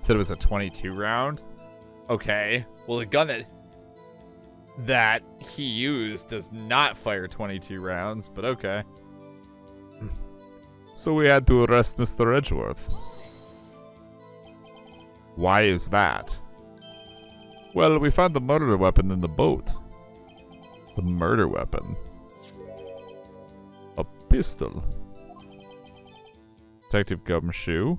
Said it was a 22 round? Okay. Well, the gun that he used does not fire 22 rounds, but okay. So we had to arrest Mr. Edgeworth. Why is that? Well, we found the murder weapon in the boat. The murder weapon? A pistol. Detective Gumshoe?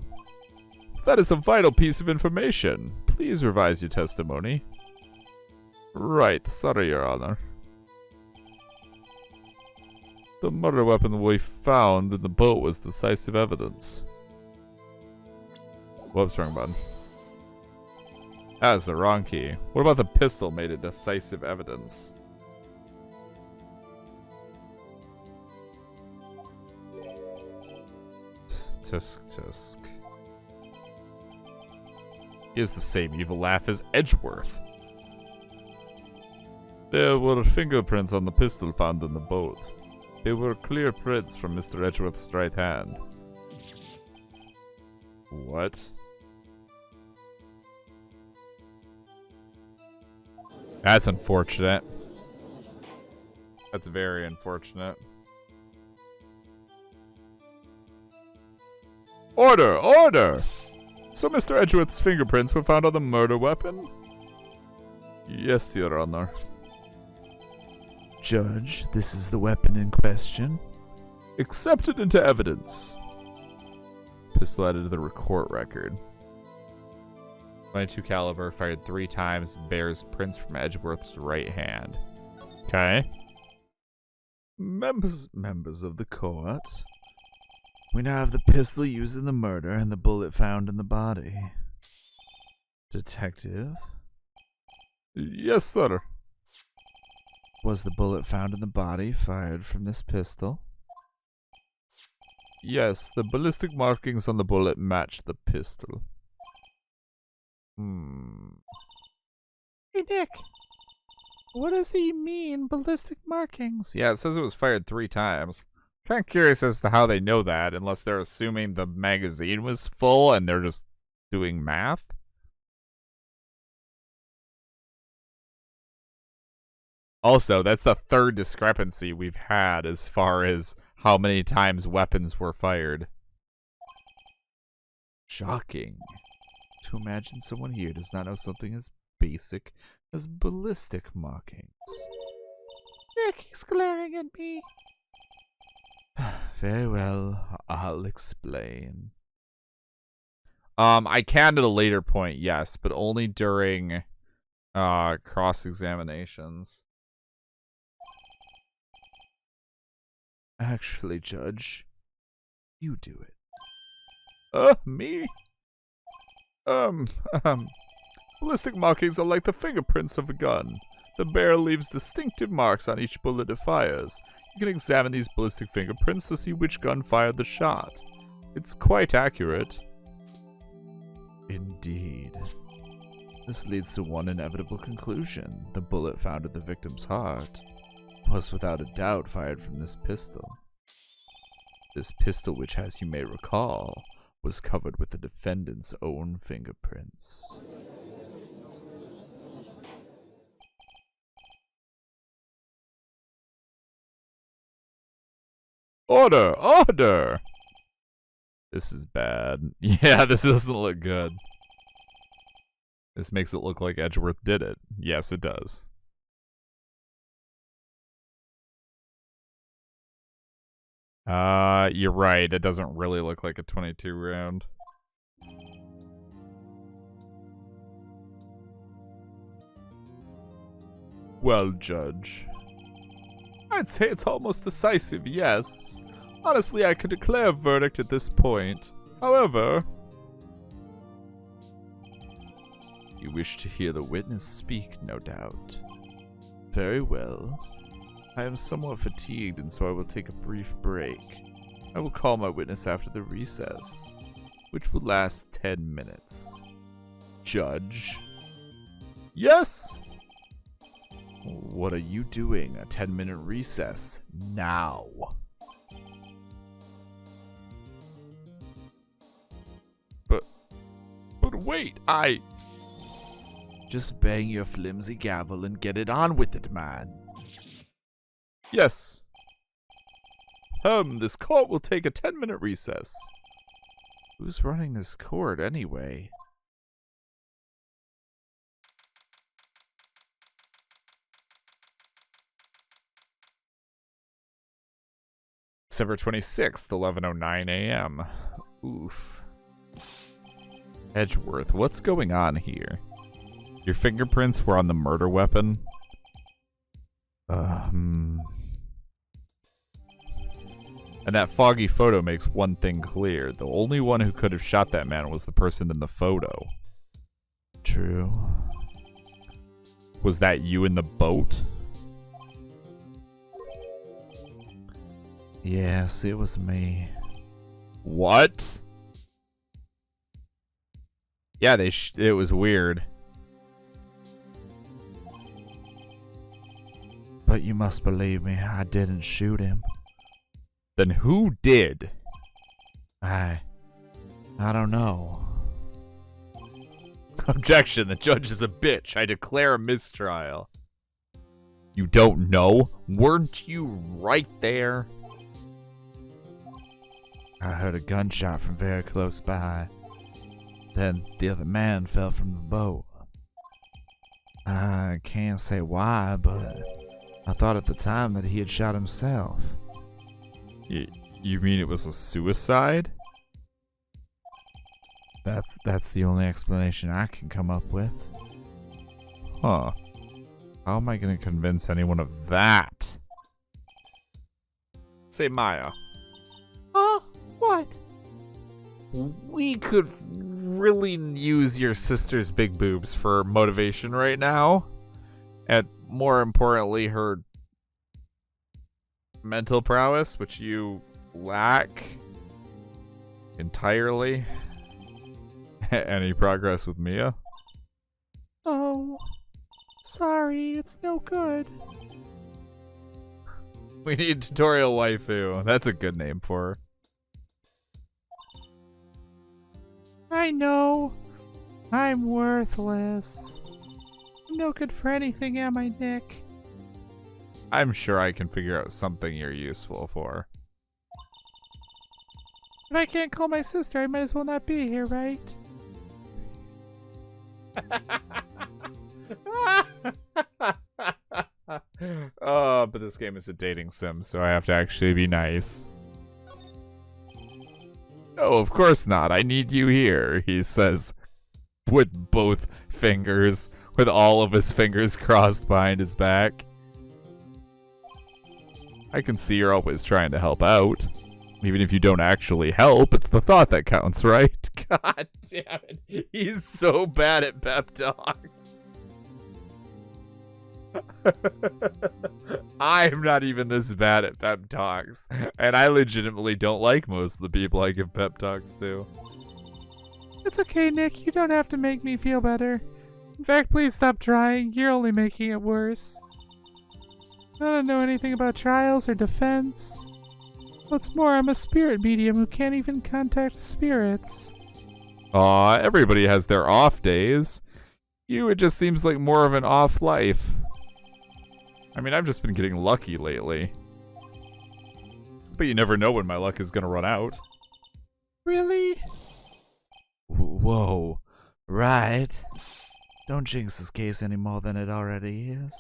That is a vital piece of information. Please revise your testimony. Right, sorry, Your Honor. The murder weapon we found in the boat was decisive evidence. Whoops, wrong button. That is the wrong key. What about the pistol made it decisive evidence? Tisk tisk. He has the same evil laugh as Edgeworth. There were fingerprints on the pistol found in the boat. They were clear prints from Mr. Edgeworth's right hand. What? That's unfortunate. That's very unfortunate. Order! Order! So Mr. Edgeworth's fingerprints were found on the murder weapon? Yes, Your Honor. Judge, this is the weapon in question. Accepted into evidence. Pistol added to the court record. 22 caliber, fired 3 times, bears prints from Edgeworth's right hand. Okay. Members of the court. We now have the pistol used in the murder and the bullet found in the body. Detective? Yes, sir. Was the bullet found in the body fired from this pistol? Yes, the ballistic markings on the bullet match the pistol. Hey, Nick. What does he mean, ballistic markings? Yeah, it says it was fired 3 times. Kind of curious as to how they know that, unless they're assuming the magazine was full and they're just doing math. Also, that's the 3rd discrepancy we've had as far as how many times weapons were fired. Shocking. To imagine someone here does not know something as basic as ballistic markings. Nick, he's glaring at me. Very well, I'll explain. I can at a later point, yes, but only during cross-examinations. Actually, Judge, you do it. Me? Ballistic markings are like the fingerprints of a gun. The barrel leaves distinctive marks on each bullet it fires. You can examine these ballistic fingerprints to see which gun fired the shot. It's quite accurate. Indeed. This leads to one inevitable conclusion. The bullet found at the victim's heart was without a doubt fired from this pistol. This pistol, which, as you may recall, was covered with the defendant's own fingerprints. Order! Order! This is bad. Yeah, this doesn't look good. This makes it look like Edgeworth did it. Yes, it does. You're right. It doesn't really look like a 22 round. Well, Judge, I'd say it's almost decisive, yes. Honestly, I could declare a verdict at this point. However, you wish to hear the witness speak, no doubt. Very well. I am somewhat fatigued, and so I will take a brief break. I will call my witness after the recess, which will last 10 minutes. Judge? Yes? What are you doing? A 10-minute recess. Now. But wait, Just bang your flimsy gavel and get it on with it, man. Yes. This court will take a 10-minute recess. Who's running this court, anyway? December 26th, 11:09 a.m. Oof. Edgeworth, what's going on here? Your fingerprints were on the murder weapon? And that foggy photo makes one thing clear. The only one who could have shot that man was the person in the photo. True. Was that you in the boat? Yes, it was me. What? Yeah, it was weird. But you must believe me, I didn't shoot him. Then who did? I don't know. Objection, the judge is a bitch. I declare a mistrial. You don't know? Weren't you right there? I heard a gunshot from very close by. Then the other man fell from the boat. I can't say why, but I thought at the time that he had shot himself. You mean it was a suicide? That's the only explanation I can come up with. Huh. How am I going to convince anyone of that? Say, Maya. What? We could really use your sister's big boobs for motivation right now. And more importantly, her mental prowess, which you lack entirely. Any progress with Mia? Oh, sorry, it's no good. We need tutorial waifu. That's a good name for her. I know. I'm worthless. I'm no good for anything, am I, Nick? I'm sure I can figure out something you're useful for. If I can't call my sister, I might as well not be here, right? Oh, but this game is a dating sim, so I have to actually be nice. Oh, of course not. I need you here, he says with both fingers, with all of his fingers crossed behind his back. I can see you're always trying to help out. Even if you don't actually help, it's the thought that counts, right? God damn it. He's so bad at pep talks. I'm not even this bad at pep talks. And I legitimately don't like most of the people I give pep talks to. It's okay, Nick. You don't have to make me feel better. In fact, please stop trying. You're only making it worse. I don't know anything about trials or defense. What's more, I'm a spirit medium who can't even contact spirits. Aw, everybody has their off days. You, it just seems like more of an off life. I mean, I've just been getting lucky lately. But you never know when my luck is gonna run out. Really? Whoa. Right. Don't jinx this case any more than it already is.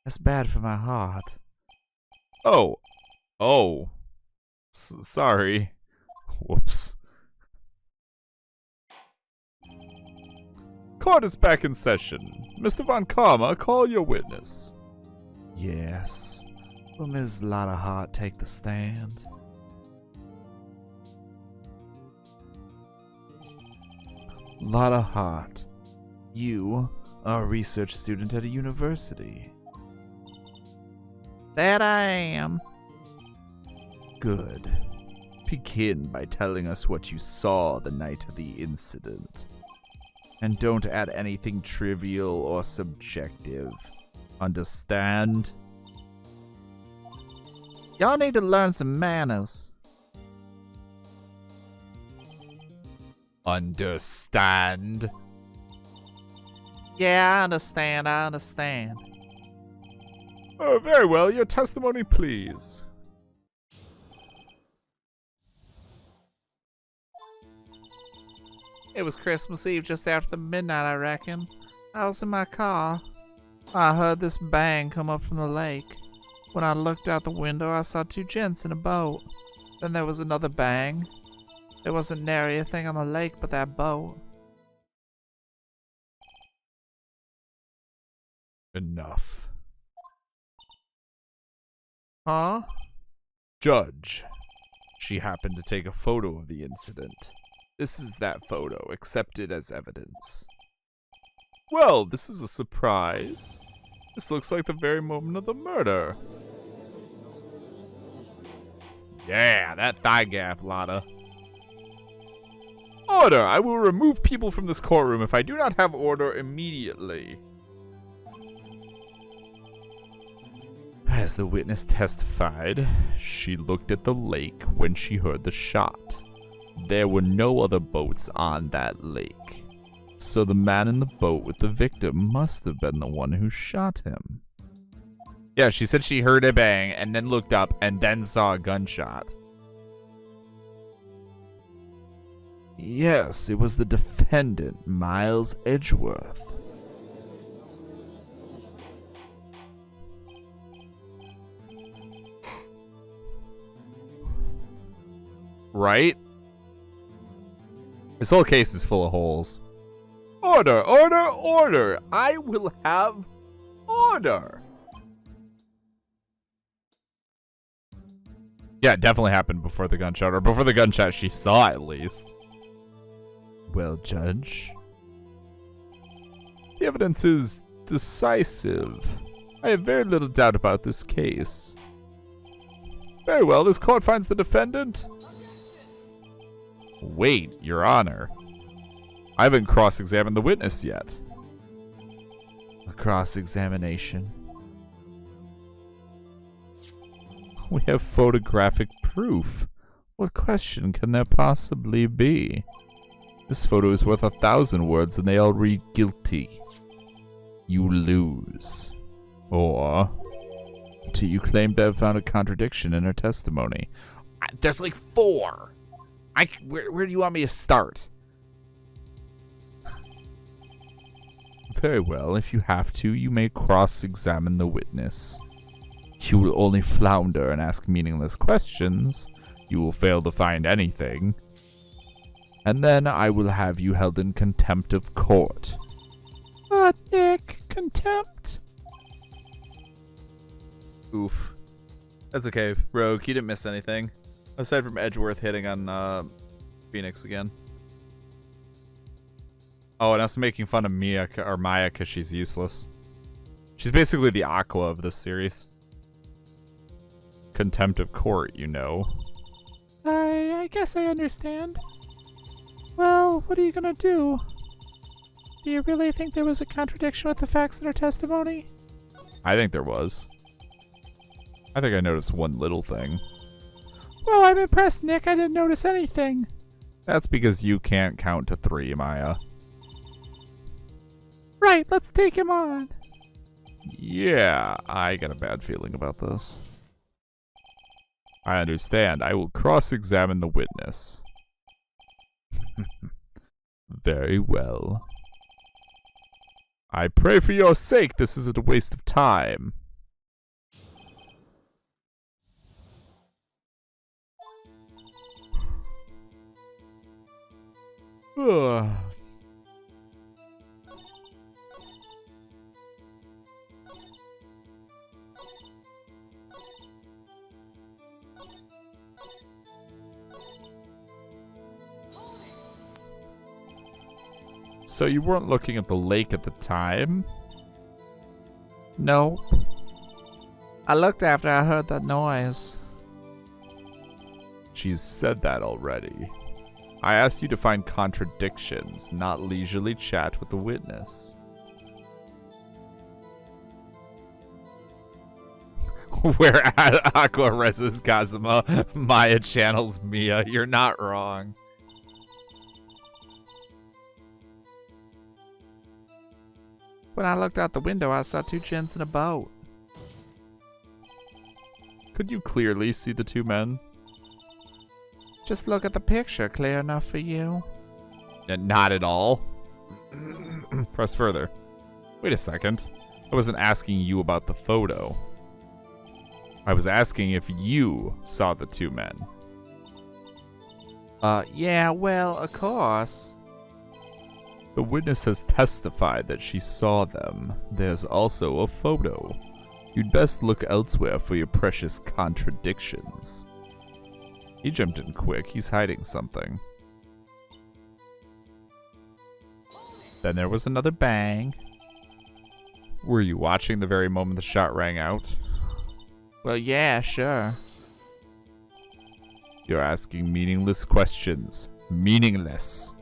That's bad for my heart. Oh. Oh. Sorry. Whoops. Court is back in session. Mr. Von Karma, call your witness. Yes. Will Ms. Lotta Hart take the stand? Lotta Hart, you are a research student at a university. That I am. Good. Begin by telling us what you saw the night of the incident. And don't add anything trivial or subjective. Understand? Y'all need to learn some manners. Understand? Yeah, I understand. Oh, very well. Your testimony, please. It was Christmas Eve just after midnight, I reckon. I was in my car. I heard this bang come up from the lake. When I looked out the window, I saw two gents in a boat. Then there was another bang. There wasn't nary a thing on the lake but that boat. Enough. Huh? Judge. She happened to take a photo of the incident. This is that photo, accepted as evidence. Well, this is a surprise. This looks like the very moment of the murder. Yeah, that thigh gap, Lotta. Order! I will remove people from this courtroom if I do not have order immediately. As the witness testified, she looked at the lake when she heard the shot. There were no other boats on that lake. So the man in the boat with the victim must have been the one who shot him. Yeah, she said she heard a bang and then looked up and then saw a gunshot. Yes, it was the defendant, Miles Edgeworth. Right? This whole case is full of holes. Order, order, order! I will have order! Yeah, it definitely happened before the gunshot, or before the gunshot she saw at least. Well, Judge. The evidence is decisive. I have very little doubt about this case. Very well, this court finds the defendant. Wait, Your Honor. I haven't cross-examined the witness yet. A cross-examination? We have photographic proof. What question can there possibly be? This photo is worth 1,000 words and they all read guilty. You lose. Or do you claim to have found a contradiction in her testimony? There's like 4. Where do you want me to start? Very well, if you have to, you may cross-examine the witness. You will only flounder and ask meaningless questions. You will fail to find anything. And then I will have you held in contempt of court. What, Nick? Contempt? Oof. That's okay, Rogue. You didn't miss anything. Aside from Edgeworth hitting on Phoenix again. Oh, and us making fun of Maya because she's useless. She's basically the Aqua of this series. Contempt of court, you know. I guess I understand. Well, what are you gonna do? Do you really think there was a contradiction with the facts in her testimony? I think there was. I think I noticed one little thing. Well, I'm impressed, Nick. I didn't notice anything. That's because you can't count to 3, Maya. Right, let's take him on. Yeah, I got a bad feeling about this. I understand. I will cross-examine the witness. Very well. I pray for your sake this isn't a waste of time. Ugh. So you weren't looking at the lake at the time? No. I looked after I heard that noise. She's said that already. I asked you to find contradictions, not leisurely chat with the witness. Where Aqua reses Kazuma, Maya channels Mia. You're not wrong. When I looked out the window, I saw two gents in a boat. Could you clearly see the two men? Just look at the picture, clear enough for you? Not at all. Press further. Wait a second. I wasn't asking you about the photo. I was asking if you saw the two men. Yeah, well, of course. The witness has testified that she saw them. There's also a photo. You'd best look elsewhere for your precious contradictions. He jumped in quick. He's hiding something. Then there was another bang. Were you watching the very moment the shot rang out? Well, yeah, sure. You're asking meaningless questions. Meaningless.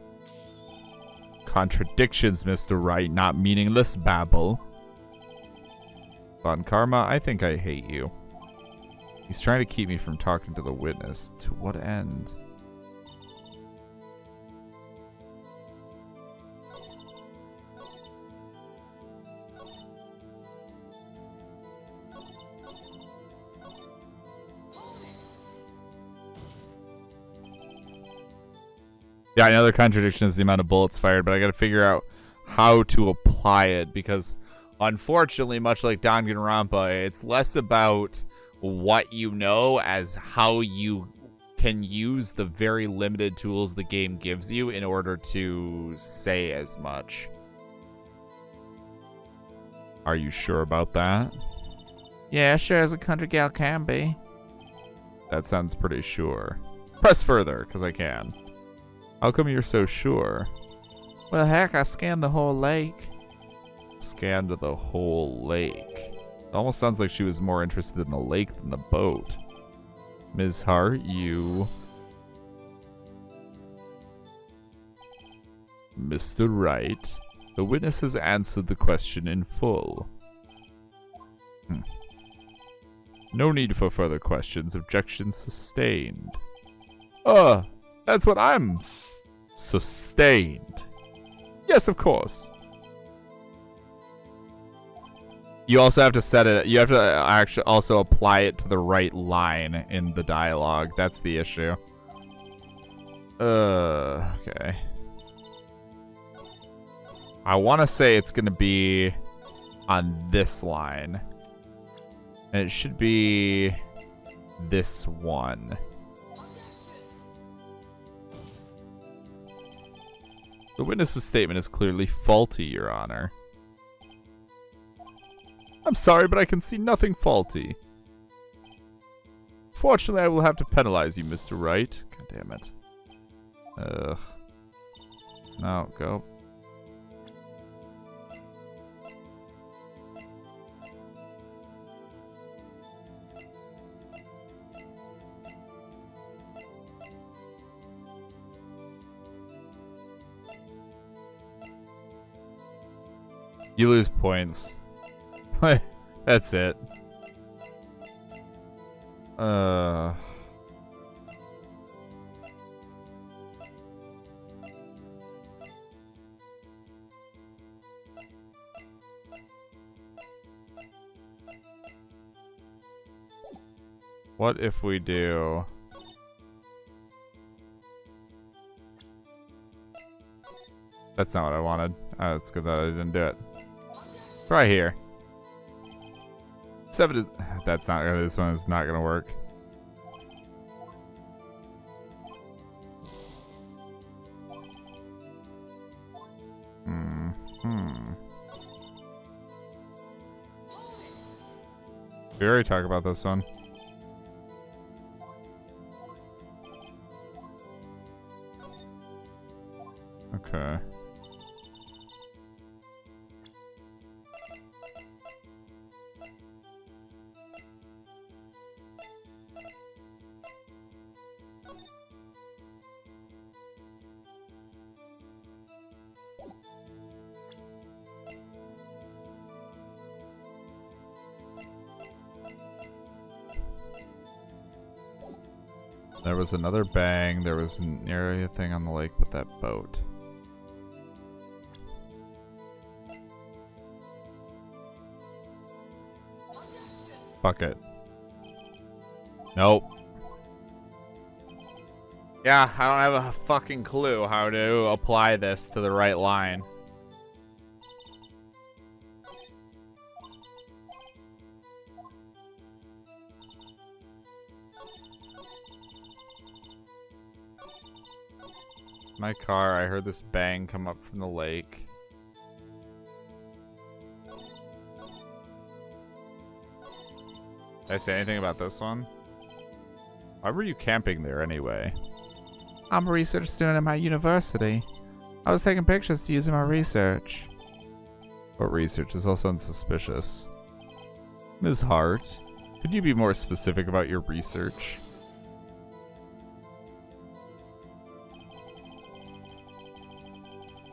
Contradictions, Mr. Wright, not meaningless babble. Von Karma, I think I hate you. He's trying to keep me from talking to the witness. To what end? Yeah, another contradiction is the amount of bullets fired, but I gotta figure out how to apply it, because unfortunately, much like Danganronpa, it's less about what you know as how you can use the very limited tools the game gives you in order to say as much. Are you sure about that? Yeah, sure as a country gal can be. That sounds pretty sure. Press further, because I can. How come you're so sure? Well, heck, I scanned the whole lake. Scanned the whole lake. It almost sounds like she was more interested in the lake than the boat. Ms. Hart, you... Mr. Wright, the witness has answered the question in full. No need for further questions. Objection sustained. That's what I'm... Sustained. Yes, of course. You also have to set it, you have to actually also apply it to the right line in the dialogue. That's the issue. Okay. I want to say it's going to be on this line. And it should be this one. The witness's statement is clearly faulty, Your Honor. I'm sorry, but I can see nothing faulty. Fortunately, I will have to penalize you, Mr. Wright. God damn it. Ugh. No, go. You lose points. That's it. What if we do... That's not what I wanted. It's good that I didn't do it. Right here. 7 is... That's not gonna... This one is not gonna work. We already talked about this one. Okay. There was another bang. There was an area thing on the lake with that boat. Fuck it. Nope. Yeah, I don't have a fucking clue how to apply this to the right line. My car, I heard this bang come up from the lake. Did I say anything about this one? Why were you camping there anyway? I'm a research student at my university. I was taking pictures to use in my research. What research? This all sounds suspicious. Ms. Hart, could you be more specific about your research?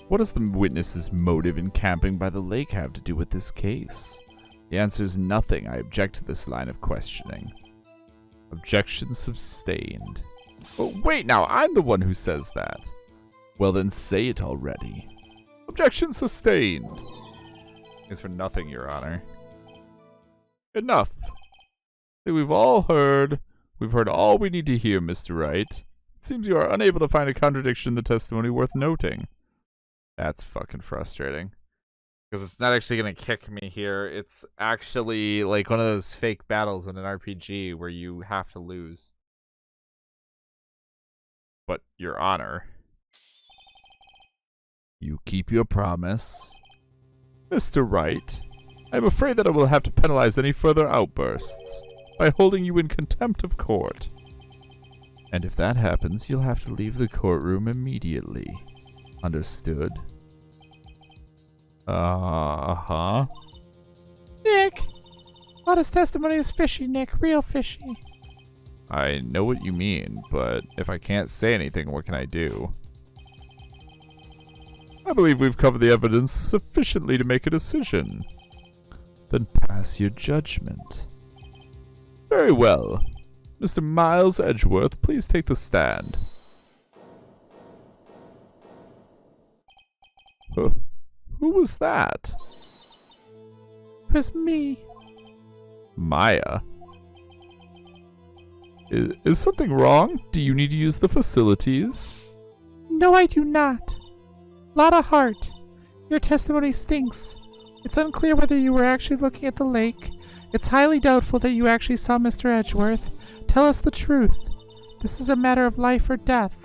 What does the witness's motive in camping by the lake have to do with this case? The answer is nothing. I object to this line of questioning. Objection sustained. But wait now, I'm the one who says that. Well then say it already. Objection sustained. It's for nothing, Your Honor. Enough. We've heard all we need to hear, Mr. Wright. It seems you are unable to find a contradiction in the testimony worth noting. That's fucking frustrating. Because it's not actually going to kick me here. It's actually like one of those fake battles in an RPG where you have to lose. But, Your Honor. You keep your promise. Mr. Wright, I am afraid that I will have to penalize any further outbursts by holding you in contempt of court. And if that happens, you'll have to leave the courtroom immediately. Understood? Uh-huh. Nick! Lotta's testimony is fishy, Nick. Real fishy. I know what you mean, but if I can't say anything, what can I do? I believe we've covered the evidence sufficiently to make a decision. Then pass your judgment. Very well. Mr. Miles Edgeworth, please take the stand. Who was that? It was me. Maya? Is something wrong? Do you need to use the facilities? No, I do not. Lotta Hart, your testimony stinks. It's unclear whether you were actually looking at the lake. It's highly doubtful that you actually saw Mr. Edgeworth. Tell us the truth. This is a matter of life or death.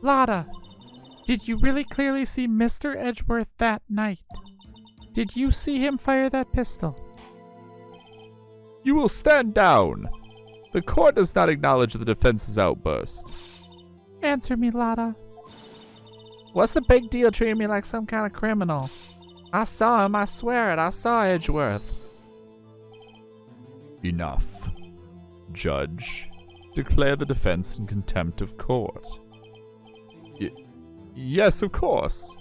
Lotta, did you really clearly see Mr. Edgeworth that night? Did you see him fire that pistol? You will stand down. The court does not acknowledge the defense's outburst. Answer me, Lotta. What's the big deal treating me like some kind of criminal? I saw him, I swear it. I saw Edgeworth. Enough. Judge, declare the defense in contempt of court. Yes, of course.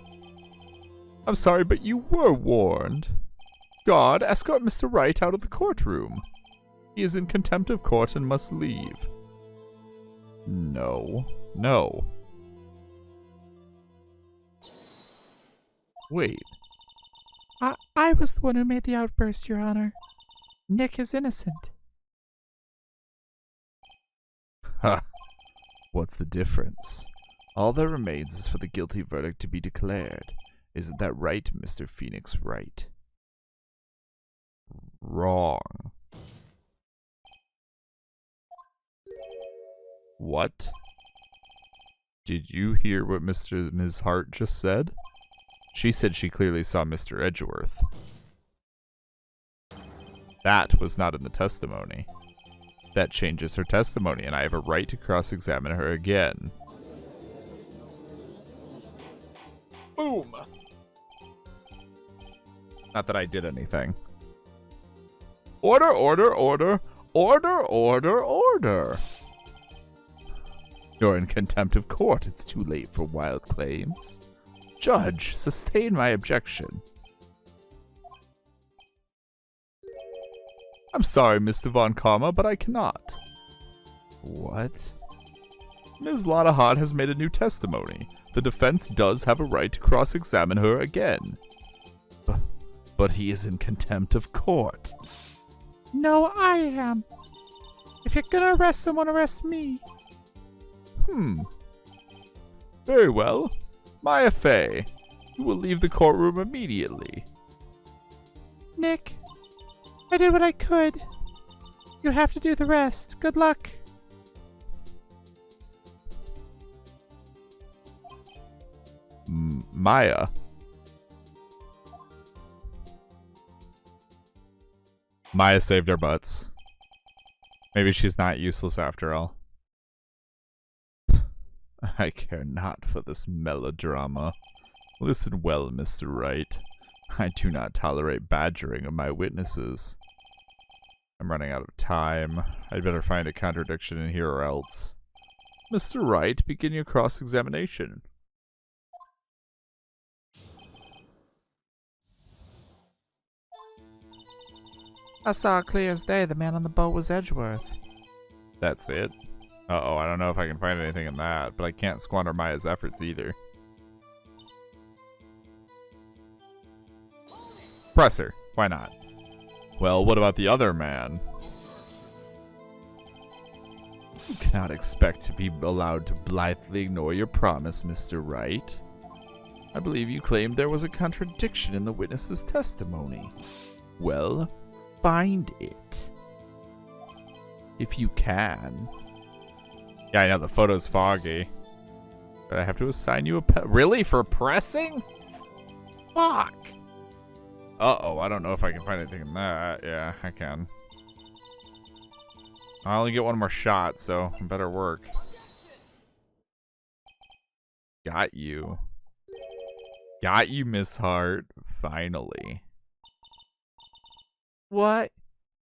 I'm sorry, but you were warned. Guard, escort Mr. Wright out of the courtroom. He is in contempt of court and must leave. No. Wait. I was the one who made the outburst, Your Honor. Nick is innocent. Ha! What's the difference? All that remains is for the guilty verdict to be declared. Isn't that right, Mr. Phoenix Wright? Wrong. What? Did you hear what Ms. Hart just said? She said she clearly saw Mr. Edgeworth. That was not in the testimony. That changes her testimony, and I have a right to cross-examine her again. Boom! Not that I did anything. Order, order, order, order, order, order. You're in contempt of court. It's too late for wild claims. Judge, sustain my objection. I'm sorry, Mr. Von Karma, but I cannot. What? Ms. Lotta Hart has made a new testimony. The defense does have a right to cross-examine her again. But he is in contempt of court. No, I am. If you're gonna arrest someone, arrest me. Very well. Maya Fey, you will leave the courtroom immediately. Nick, I did what I could. You have to do the rest. Good luck. Maya. Maya saved our butts. Maybe she's not useless after all. I care not for this melodrama. Listen well, Mr. Wright. I do not tolerate badgering of my witnesses. I'm running out of time. I'd better find a contradiction in here or else. Mr. Wright, begin your cross-examination. I saw clear as day the man on the boat was Edgeworth. That's it? Uh-oh, I don't know if I can find anything in that, but I can't squander Maya's efforts either. Press her. Why not? Well, what about the other man? You cannot expect to be allowed to blithely ignore your promise, Mr. Wright. I believe you claimed there was a contradiction in the witness's testimony. Well, find it. If you can. Yeah, I know the photo's foggy. But I have to assign you a really? For pressing? Fuck! Uh-oh, I don't know if I can find anything in that. Yeah, I can. I only get one more shot, so better work. Got you. Got you, Miss Hart. Finally. What?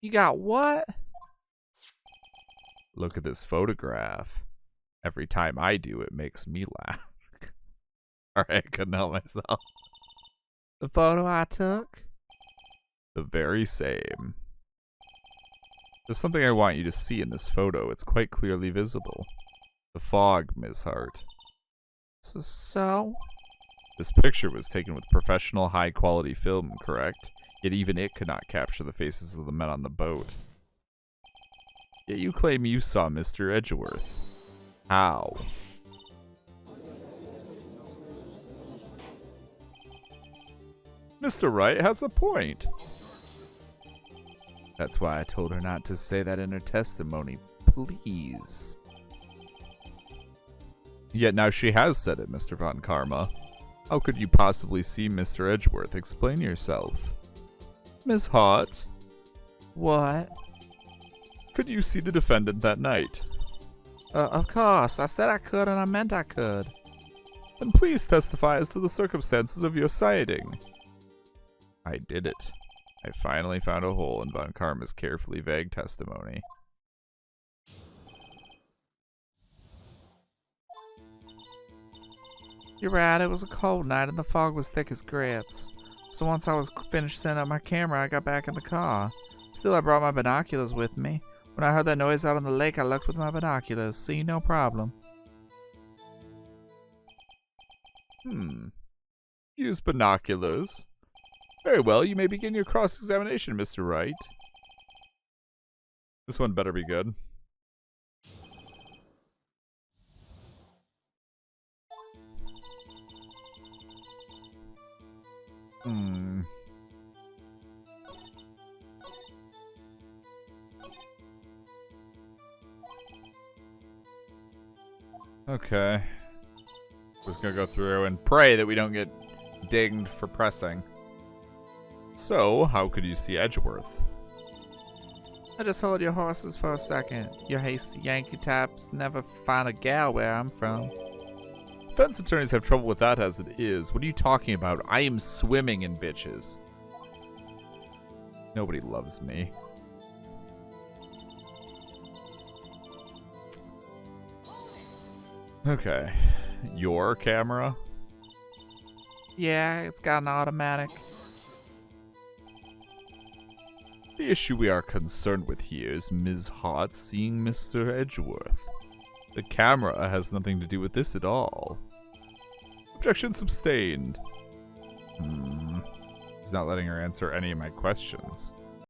You got what? Look at this photograph. Every time I do, it makes me laugh. Alright, I couldn't help myself. The photo I took? The very same. There's something I want you to see in this photo. It's quite clearly visible. The fog, Miss Hart. So? This picture was taken with professional, high-quality film, correct? Yet even it could not capture the faces of the men on the boat. Yet you claim you saw Mr. Edgeworth. How? Mr. Wright has a point. That's why I told her not to say that in her testimony. Please. Yet now she has said it, Mr. Von Karma. How could you possibly see Mr. Edgeworth? Explain yourself. Miss Hart? What? Could you see the defendant that night? Of course. I said I could and I meant I could. Then please testify as to the circumstances of your sighting. I did it. I finally found a hole in Von Karma's carefully vague testimony. You're right, it was a cold night and the fog was thick as grits. So once I was finished setting up my camera, I got back in the car. Still, I brought my binoculars with me. When I heard that noise out on the lake, I looked with my binoculars. See, no problem. Use binoculars. Very well, you may begin your cross-examination, Mr. Wright. This one better be good. Okay. Just gonna go through and pray that we don't get dinged for pressing. So, how could you see Edgeworth? I just hold your horses for a second. Your hasty Yankee types never find a gal where I'm from. Defense attorneys have trouble with that as it is. What are you talking about? I am swimming in bitches. Nobody loves me. Okay. Your camera? Yeah, it's got an automatic. The issue we are concerned with here is Ms. Hart seeing Mr. Edgeworth. The camera has nothing to do with this at all. Objection sustained. He's not letting her answer any of my questions.